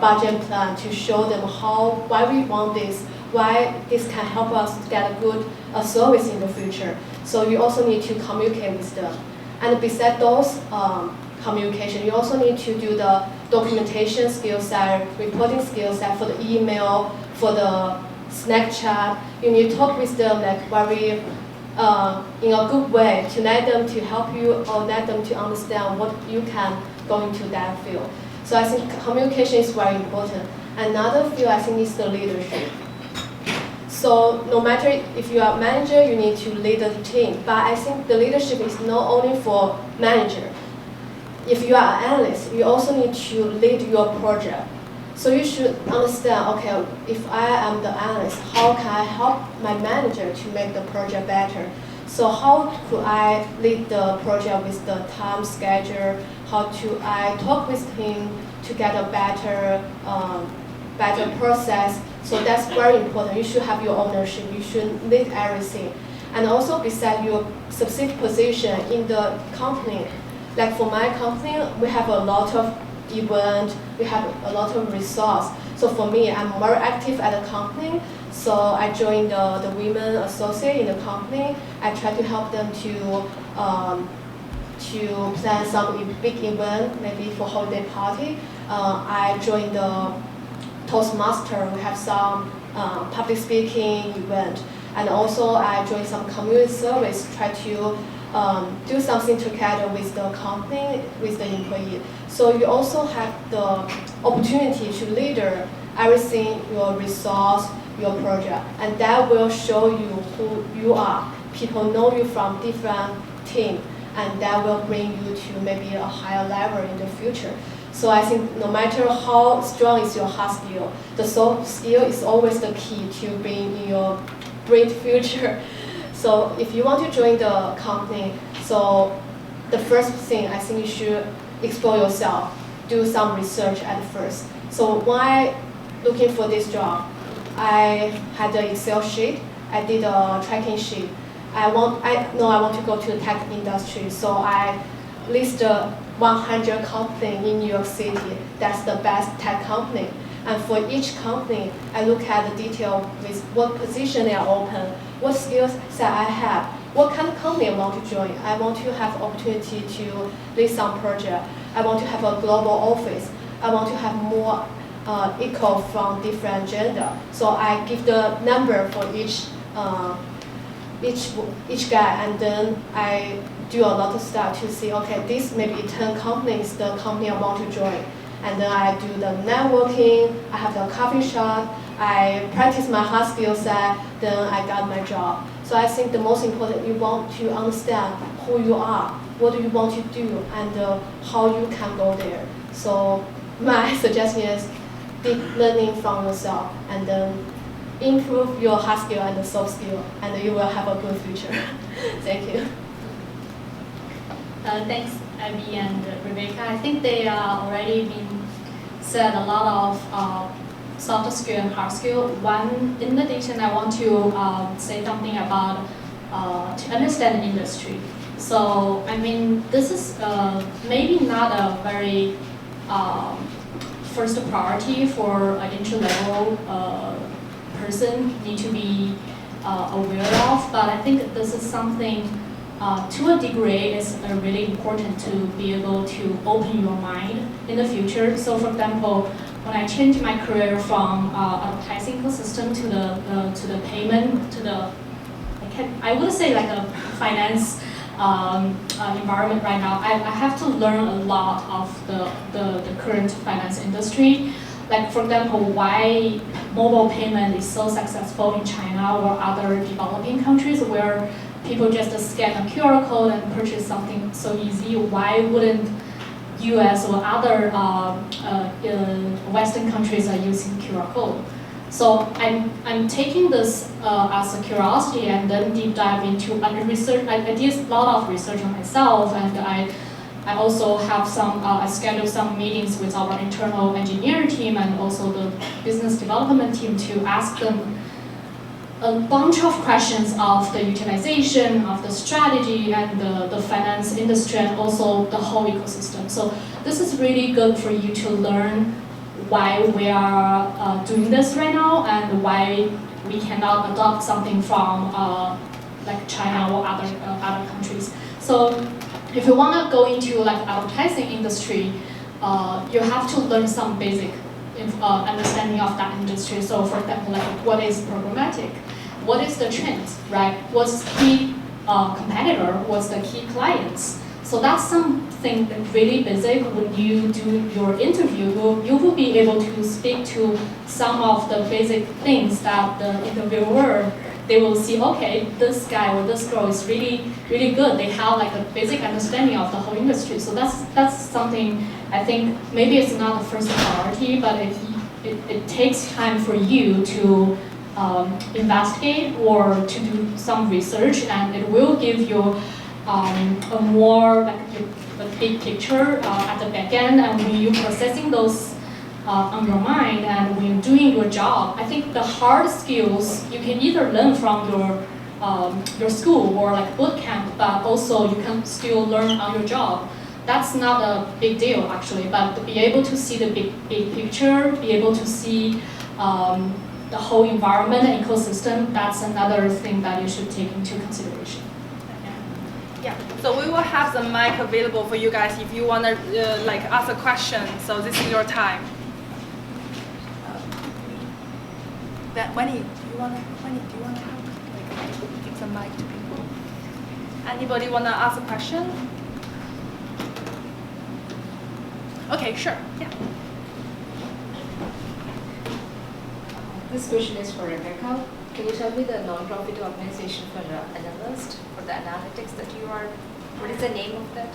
budget plan to show them why we want this, why this can help us to get a good service in the future. So you also need to communicate with them. And besides those communication, you also need to do the documentation skill set, reporting skill set for the email, for the Snapchat. You need to talk with them like very in a good way to let them to help you or let them to understand what you can go into that field. So I think communication is very important. Another field I think is the leadership. So no matter if you are a manager, you need to lead the team. But I think the leadership is not only for manager. If you are an analyst, you also need to lead your project. So you should understand, okay, if I am the analyst, how can I help my manager to make the project better? So how could I lead the project with the time schedule? How do I talk with him to get a better process? So that's very important. You should have your ownership. You should lead everything. And also besides your specific position in the company, like for my company, we have a lot of event, we have a lot of resource. So for me, I'm very active at the company. So I joined the women associate in the company. I try to help them to plan some big event, maybe for holiday party. I joined the Toastmaster. We have some public speaking event. And also I joined some community service, try to do something together with the company, with the employee. So you also have the opportunity to lead everything, your resource, your project, and that will show you who you are. People know you from different teams, and that will bring you to maybe a higher level in the future. So I think no matter how strong is your hard skill, the soft skill is always the key to being in your bright future. So if you want to join the company, so the first thing I think you should explore yourself, do some research at first. So when I looking for this job, I had an Excel sheet, I did a tracking sheet. I want to go to the tech industry, so I listed 100 companies in New York City. That's the best tech company. And for each company, I look at the detail with what position they are open, what skills that I have, what kind of company I want to join. I want to have opportunity to lead some project. I want to have a global office. I want to have more equal from different gender. So I give the number for each guy, and then I do a lot of stuff to see, okay, this maybe 10 companies, the company I want to join. And then I do the networking, I have the coffee shop, I practice my hard skill set, then I got my job. So I think the most important, you want to understand who you are, what do you want to do, and how you can go there. So my suggestion is deep learning from yourself, and then improve your hard skill and the soft skill, and you will have a good future. Thank you.
Thanks, Abby and Rebecca. I think they already been said a lot of soft skill and hard skill. One, in addition, I want to say something about to understand the industry. So, I mean, this is maybe not a very first priority for an entry-level person need to be aware of, but I think this is something to a degree is really important to be able to open your mind in the future. So for example, when I changed my career from advertising ecosystem to the payment, to the, I would say like a finance environment right now, I have to learn a lot of the current finance industry. Like for example, why mobile payment is so successful in China or other developing countries where people just scan a QR code and purchase something so easy. Why wouldn't US or other Western countries are using QR code? So I'm taking this as a curiosity and then deep dive into research. I did a lot of research on myself, and I also have I scheduled some meetings with our internal engineering team and also the business development team to ask them a bunch of questions of the utilization, of the strategy, and the finance industry, and also the whole ecosystem. So this is really good for you to learn why we are doing this right now and why we cannot adopt something from like China or other countries. So if you want to go into like advertising industry, you have to learn some basic understanding of that industry. So for example, like what is programmatic? What is the trends, right? What's the key competitor? What's the key clients? So that's something that really basic. When you do your interview, you will be able to speak to some of the basic things that the interviewer, they will see, okay, this guy or this girl is really, really good. They have like a basic understanding of the whole industry. So that's something I think maybe it's not the first priority, but it takes time for you to investigate or to do some research, and it will give you a more like a big picture at the back end. And when you're processing those on your mind and when you're doing your job, I think the hard skills you can either learn from your school or like boot camp, but also you can still learn on your job. That's not a big deal actually, but to be able to see the big picture, be able to see the whole environment and ecosystem, that's another thing that you should take into consideration.
Yeah, so we will have the mic available for you guys if you want to like ask a question. So this is your time. Wendy, do you want to have like give the mic to people? Anybody want to ask a question? Okay, sure. Yeah.
This question is for Rebecca. Can you tell me the non-profit organization for the analyst, for the analytics that you are, what is the name of that?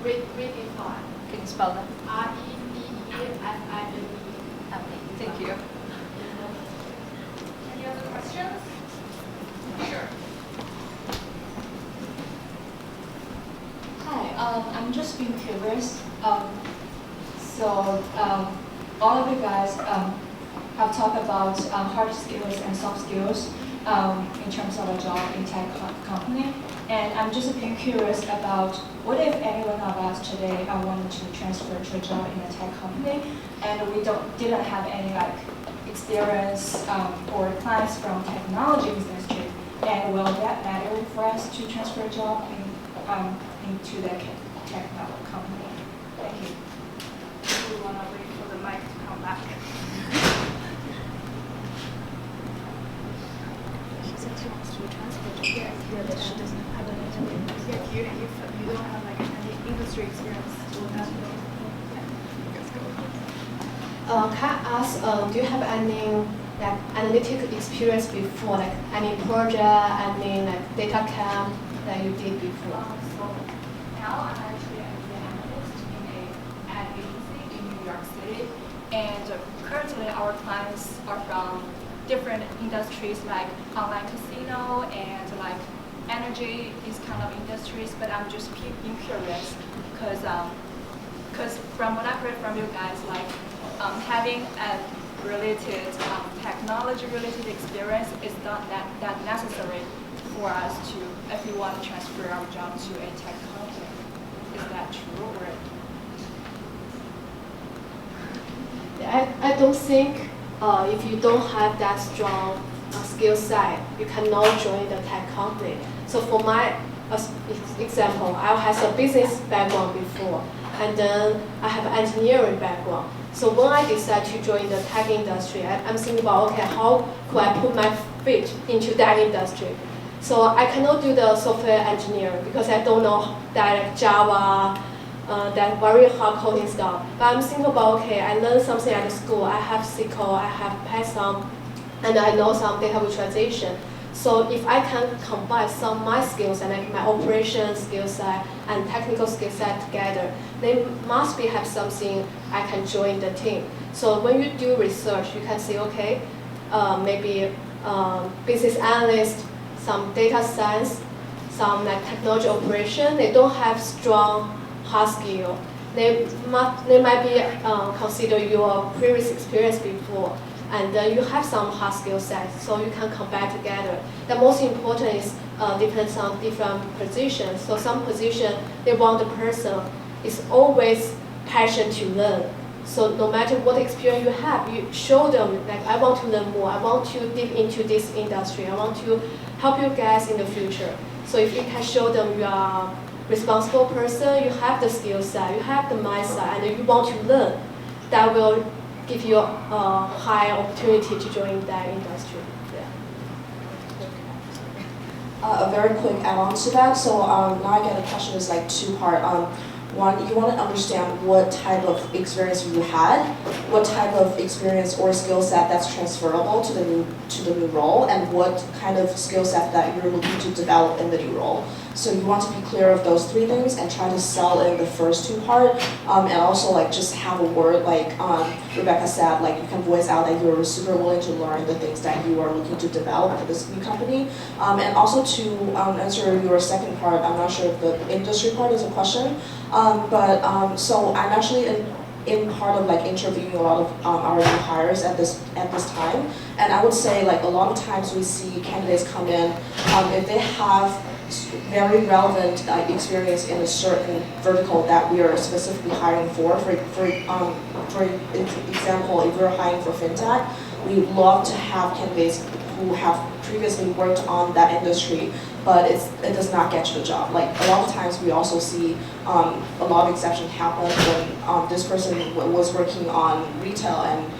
Redefine.
Can you spell them?
REBEFINE.
Thank you.
Any other questions? Sure.
Hi, I'm just being curious. All of you guys have talked about hard skills and soft skills in terms of a job in tech company. And I'm just being curious about what if any one of us today wanted to transfer to a job in a tech company and we didn't have any experience or clients from technology industry, and will that matter for us to transfer a job into the tech company? Thank you.
We want to wait for the mic to come back.
She said she wants to transfer to here, but she doesn't have any.
If you don't have any industry experience,
Can I ask, do you have any analytic experience before, any project, any data camp that you did before?
So now I'm actually an analyst in an ad agency in New York City, and currently our clients are from different industries like online casino and energy, these kind of industries. But I'm just being curious because from what I heard from you guys, having a related technology-related experience is not that necessary for us to, if we want to transfer our job to a tech company. Is that true? Or?
I don't think if you don't have that strong skill set, you cannot join the tech company. So for my example, I have a business background before, and then I have an engineering background. So when I decide to join the tech industry, I'm thinking about, okay, how could I put my feet into that industry? So I cannot do the software engineering because I don't know that Java, that very hard coding stuff. But I'm thinking about, okay, I learned something at school. I have SQL, I have Python, and I know some data visualization. So if I can combine some of my skills and my operation skill set and technical skill set together, they must have something I can join the team. So when you do research, you can say, okay, maybe business analyst, some data science, some technology operation, they don't have strong hard skill. They might be consider your previous experience before, and then you have some hard skill sets, so you can combine together. The most important is depends on different positions. So some position, they want the person is always passionate to learn. So no matter what experience you have, you show them, I want to learn more, I want to dip into this industry, I want to help you guys in the future. So if you can show them you are a responsible person, you have the skill set, you have the mindset, and you want to learn, that will give you a high opportunity to join that industry.
A very quick add-on to that. So now I get a question is two-part. One, you want to understand what type of experience you had, what type of experience or skill set that's transferable to the new role, and what kind of skill set that you're looking to develop in the new role. So you want to be clear of those three things and try to sell in the first two part, and also just have a word like Rebecca said, you can voice out that you're super willing to learn the things that you are looking to develop for this new company. And also to answer your second part, I'm not sure if the industry part is a question, so I'm actually in part of interviewing a lot of our new hires at this time, and I would say a lot of times we see candidates come in if they have very relevant experience in a certain vertical that we are specifically hiring for. For example, if we're hiring for fintech, we love to have candidates who have previously worked on that industry, but it does not get you the job. A lot of times we also see a lot of exceptions happen when this person was working on retail and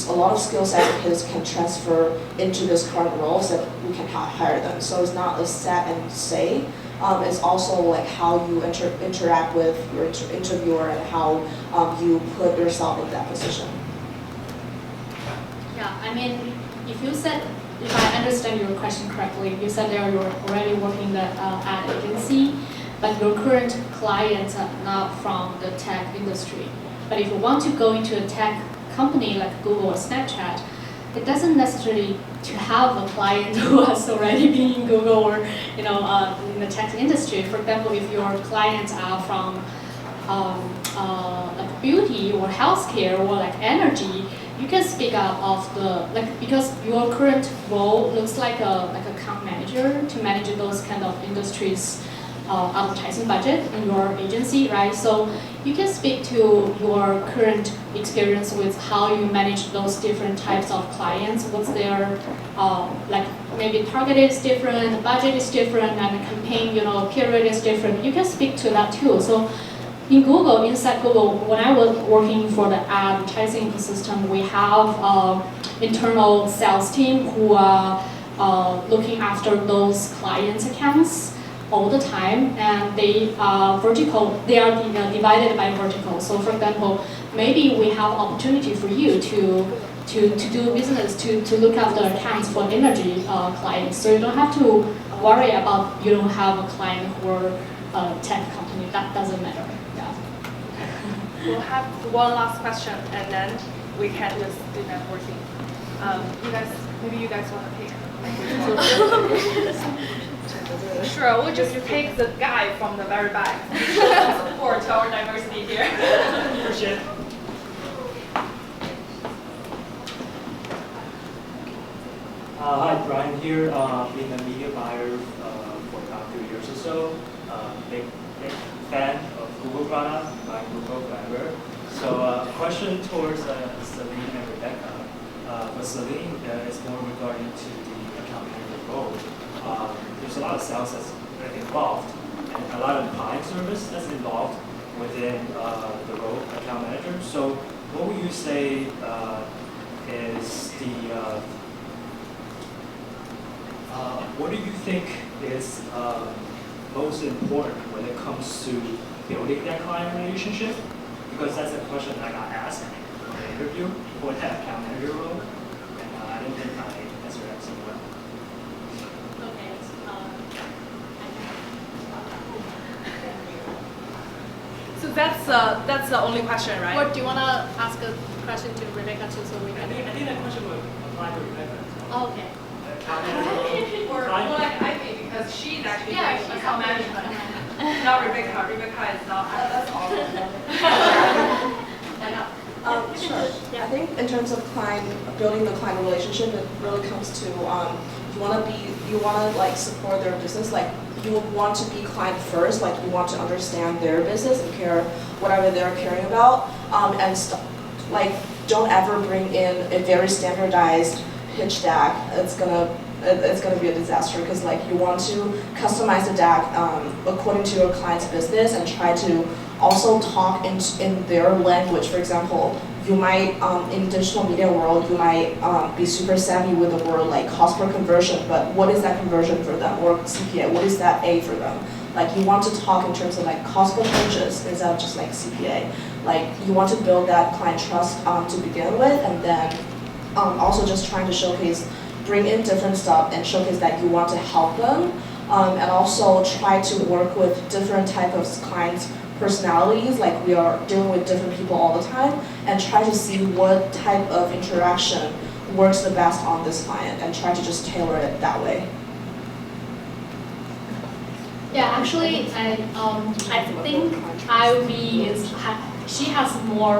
a lot of skill sets of his can transfer into this current role so that we can hire them. So it's not a set and say. It's also how you interact with your interviewer and how you put yourself in that position.
Yeah, I mean, if I understand your question correctly, you said that you're already working in the ad agency. but your current clients are not from the tech industry. But if you want to go into a tech company like Google or Snapchat, it doesn't necessarily to have a client who has already been in Google or in the tech industry. For example, if your clients are from like beauty or healthcare or like energy, you can speak up of the because your current role looks like a account manager to manage those kind of industries. Advertising budget in your agency, right? So you can speak to your current experience with how you manage those different types of clients. What's their like maybe target is different, budget is different, and the campaign period is different. You can speak to that too. So in Google, inside Google, when I was working for the advertising ecosystem, we have internal sales team who are looking after those clients' accounts all the time, and they are vertical. They are divided by vertical. So, for example, maybe we have opportunity for you to do business to look after accounts for energy clients. So you don't have to worry about you don't have a client or a tech company. That doesn't matter. Yeah.
We'll have one last question, and then we can just do networking. Maybe you guys want to pick. Sure, we'll just take the guy from the very back. Support our diversity here. Appreciate it.
Hi, Brian here. Been a media buyer for about 2 years or so. Big fan of Google product, buying Google forever. So question towards Celine and Rebecca. For Celine, it's more regarding to the account manager role. There's a lot of sales that's involved, and a lot of client service that's involved within the role of account manager. So what would you say is the what do you think is most important when it comes to building that client relationship? Because that's a question I got asked in the interview for that account manager role, and I didn't think I answered that so well.
So that's the only question, right?
Or do you want to ask a question to Rebecca too, so we can?
I think that question would apply to Rebecca as well.
Oh, okay.
Account manager role.
Or more like Ivy, because she's actually doing account management. Not Rebecca. Rebecca is not. That's all.
Sure. I think in terms of building the client relationship, it really comes to you want to like support their business. Like you want to be client first. Like you want to understand their business and care whatever they're caring about. Like don't ever bring in a very standardized pitch deck. It's gonna be a disaster because like you want to customize the deck according to your client's business and try to also talk in their language. For example, you might in digital media world you might be super savvy with the word like cost per conversion, but what is that conversion for them, or CPA? What is that A for them? Like you want to talk in terms of like cost per purchase instead of just like CPA. Like you want to build that client trust to begin with, and then also just trying to bring in different stuff and showcase that you want to help them, and also try to work with different type of clients' personalities. Like we are dealing with different people all the time, and try to see what type of interaction works the best on this client, and try to just tailor it that way.
Yeah, actually, I think Ivy she has more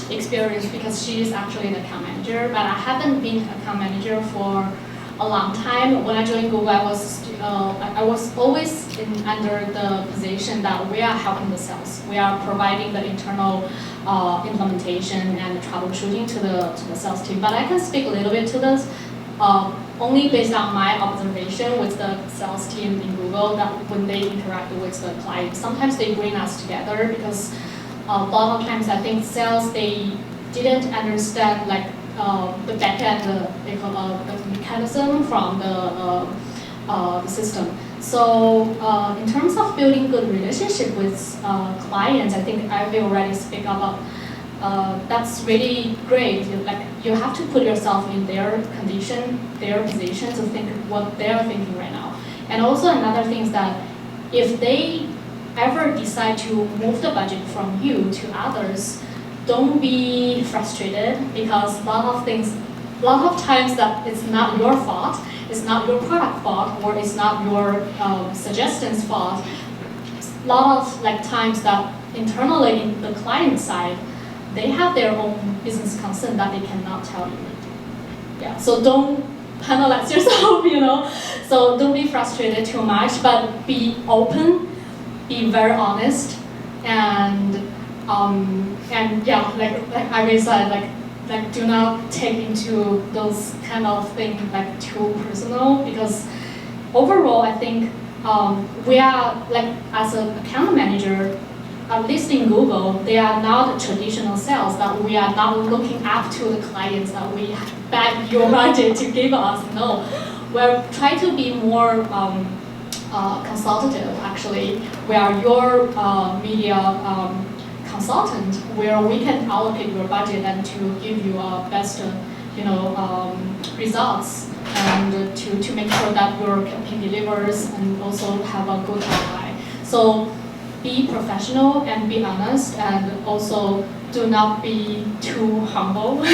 experience because she is actually an account manager, but I haven't been an account manager for a long time. When I joined Google, I was always under the position that we are helping the sales. We are providing the internal implementation and troubleshooting to the sales team. But I can speak a little bit to this. Only based on my observation with the sales team in Google, that when they interact with the client, sometimes they bring us together because a lot of times I think sales, they didn't understand like the backend, the mechanism from the system. So in terms of building good relationship with clients, I think I will already speak about. That's really great. You have to put yourself in their condition, their position to think what they're thinking right now. And also another thing is that if they ever decide to move the budget from you to others, don't be frustrated, because a lot of times that it's not your fault, it's not your product fault, or it's not your suggestions fault. A lot of times that internally in the client side, they have their own business concern that they cannot tell you. Yeah, so don't penalize yourself, So don't be frustrated too much, but be open, be very honest, and yeah, like Ivy said, do not take into those kind of things too personal, because overall I think we are as an account manager, at least in Google, they are not traditional sales that we are not looking up to the clients that we beg your budget to give us. No, we're trying to be more consultative. Actually, we are your media consultant, where we can allocate your budget and to give you best, results, and to make sure that your campaign delivers and also have a good ROI. So be professional and be honest, and also do not be too humble.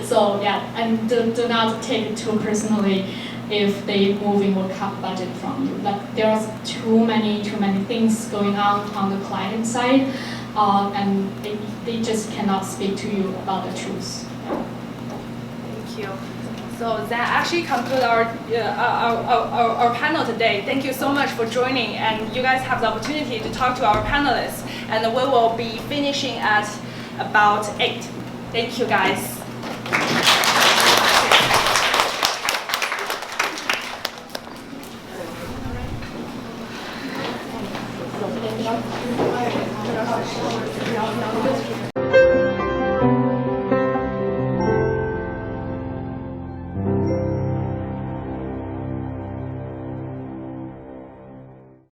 So yeah, and do not take it too personally if they moving or cut budget from you. There's too many things going on the client side, and they just cannot speak to you about the truth.
Thank you. So that actually concludes our panel today. Thank you so much for joining, and you guys have the opportunity to talk to our panelists, and we will be finishing at about 8. Thank you guys.
Thank you.